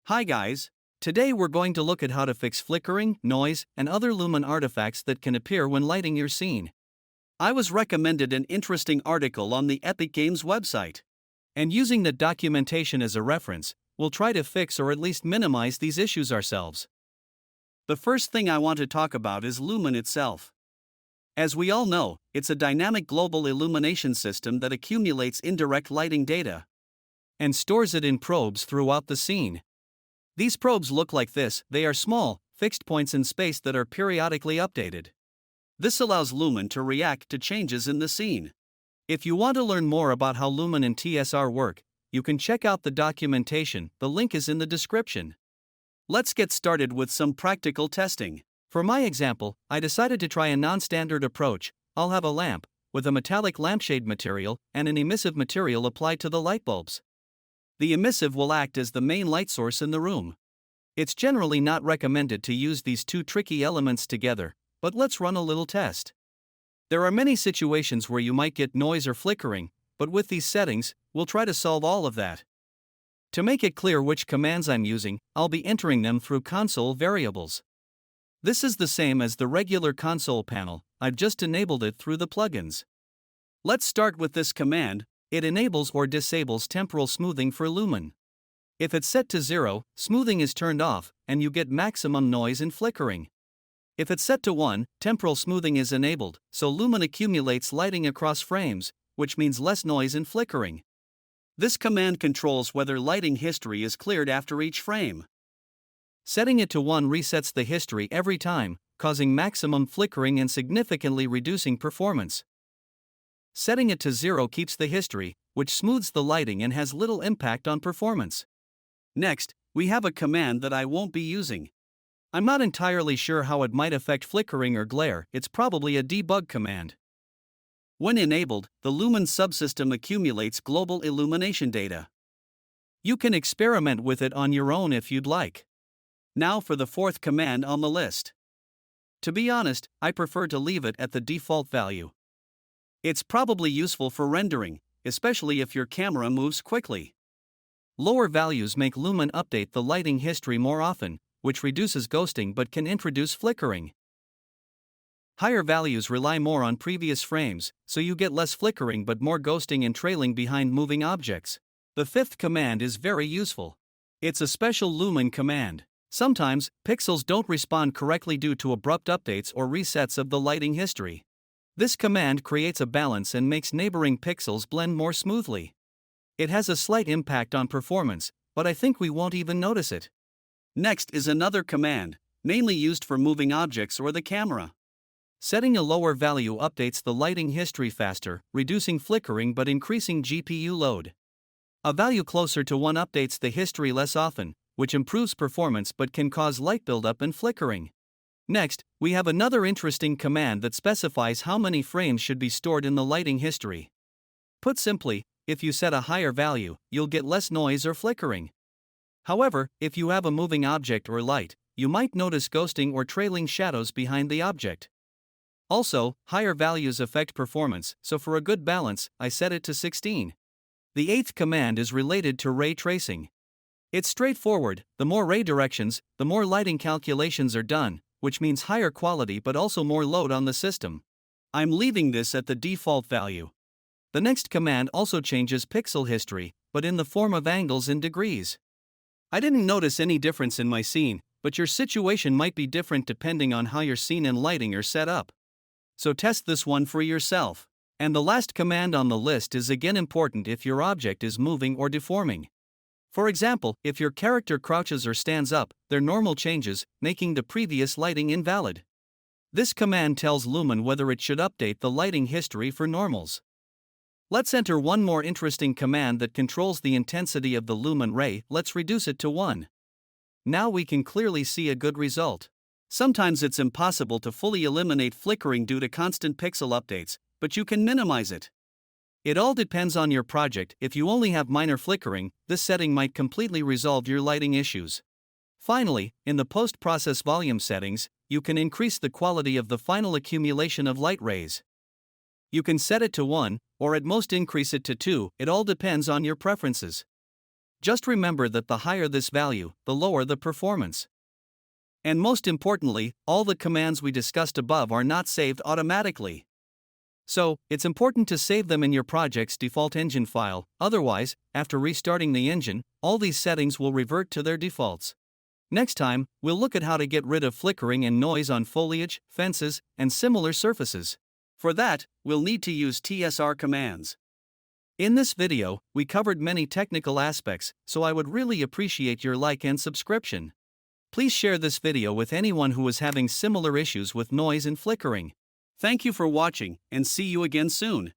Hi guys! Today we're going to look at how to fix flickering, noise, and other Lumen artifacts that can appear when lighting your scene. I was recommended an interesting article on the Epic Games website. And using the documentation as a reference, we'll try to fix or at least minimize these issues ourselves. The first thing I want to talk about is Lumen itself. As we all know, it's a dynamic global illumination system that accumulates indirect lighting data and stores it in probes throughout the scene. These probes look like this. They are small, fixed points in space that are periodically updated. This allows Lumen to react to changes in the scene. If you want to learn more about how Lumen and TSR work, you can check out the documentation. The link is in the description. Let's get started with some practical testing. For my example, I decided to try a non-standard approach. I'll have a lamp with a metallic lampshade material and an emissive material applied to the light bulbs. The emissive will act as the main light source in the room. It's generally not recommended to use these two tricky elements together, but let's run a little test. There are many situations where you might get noise or flickering, but with these settings, we'll try to solve all of that. To make it clear which commands I'm using, I'll be entering them through console variables. This is the same as the regular console panel. I've just enabled it through the plugins. Let's start with this command. It enables or disables temporal smoothing for Lumen. If it's set to 0, smoothing is turned off, and you get maximum noise and flickering. If it's set to 1, temporal smoothing is enabled, so Lumen accumulates lighting across frames, which means less noise and flickering. This command controls whether lighting history is cleared after each frame. Setting it to 1 resets the history every time, causing maximum flickering and significantly reducing performance. Setting it to 0 keeps the history, which smooths the lighting and has little impact on performance. Next, we have a command that I won't be using. I'm not entirely sure how it might affect flickering or glare. It's probably a debug command. When enabled, the Lumen subsystem accumulates global illumination data. You can experiment with it on your own if you'd like. Now for the fourth command on the list. To be honest, I prefer to leave it at the default value. It's probably useful for rendering, especially if your camera moves quickly. Lower values make Lumen update the lighting history more often, which reduces ghosting but can introduce flickering. Higher values rely more on previous frames, so you get less flickering but more ghosting and trailing behind moving objects. The fifth command is very useful. It's a special Lumen command. Sometimes, pixels don't respond correctly due to abrupt updates or resets of the lighting history. This command creates a balance and makes neighboring pixels blend more smoothly. It has a slight impact on performance, but I think we won't even notice it. Next is another command, mainly used for moving objects or the camera. Setting a lower value updates the lighting history faster, reducing flickering but increasing GPU load. A value closer to 1 updates the history less often, which improves performance but can cause light buildup and flickering. Next, we have another interesting command that specifies how many frames should be stored in the lighting history. Put simply, if you set a higher value, you'll get less noise or flickering. However, if you have a moving object or light, you might notice ghosting or trailing shadows behind the object. Also, higher values affect performance, so for a good balance, I set it to 16. The eighth command is related to ray tracing. It's straightforward. The more ray directions, the more lighting calculations are done, which means higher quality but also more load on the system. I'm leaving this at the default value. The next command also changes pixel history, but in the form of angles and degrees. I didn't notice any difference in my scene, but your situation might be different depending on how your scene and lighting are set up. So test this one for yourself. And the last command on the list is again important if your object is moving or deforming. For example, if your character crouches or stands up, their normal changes, making the previous lighting invalid. This command tells Lumen whether it should update the lighting history for normals. Let's enter one more interesting command that controls the intensity of the Lumen ray. Let's reduce it to 1. Now we can clearly see a good result. Sometimes it's impossible to fully eliminate flickering due to constant pixel updates, but you can minimize it. It all depends on your project. If you only have minor flickering, this setting might completely resolve your lighting issues. Finally, in the post-process volume settings, you can increase the quality of the final accumulation of light rays. You can set it to 1, or at most increase it to 2, it all depends on your preferences. Just remember that the higher this value, the lower the performance. And most importantly, all the commands we discussed above are not saved automatically. So, it's important to save them in your project's default engine file, otherwise, after restarting the engine, all these settings will revert to their defaults. Next time, we'll look at how to get rid of flickering and noise on foliage, fences, and similar surfaces. For that, we'll need to use TSR commands. In this video, we covered many technical aspects, so I would really appreciate your like and subscription. Please share this video with anyone who is having similar issues with noise and flickering. Thank you for watching, and see you again soon.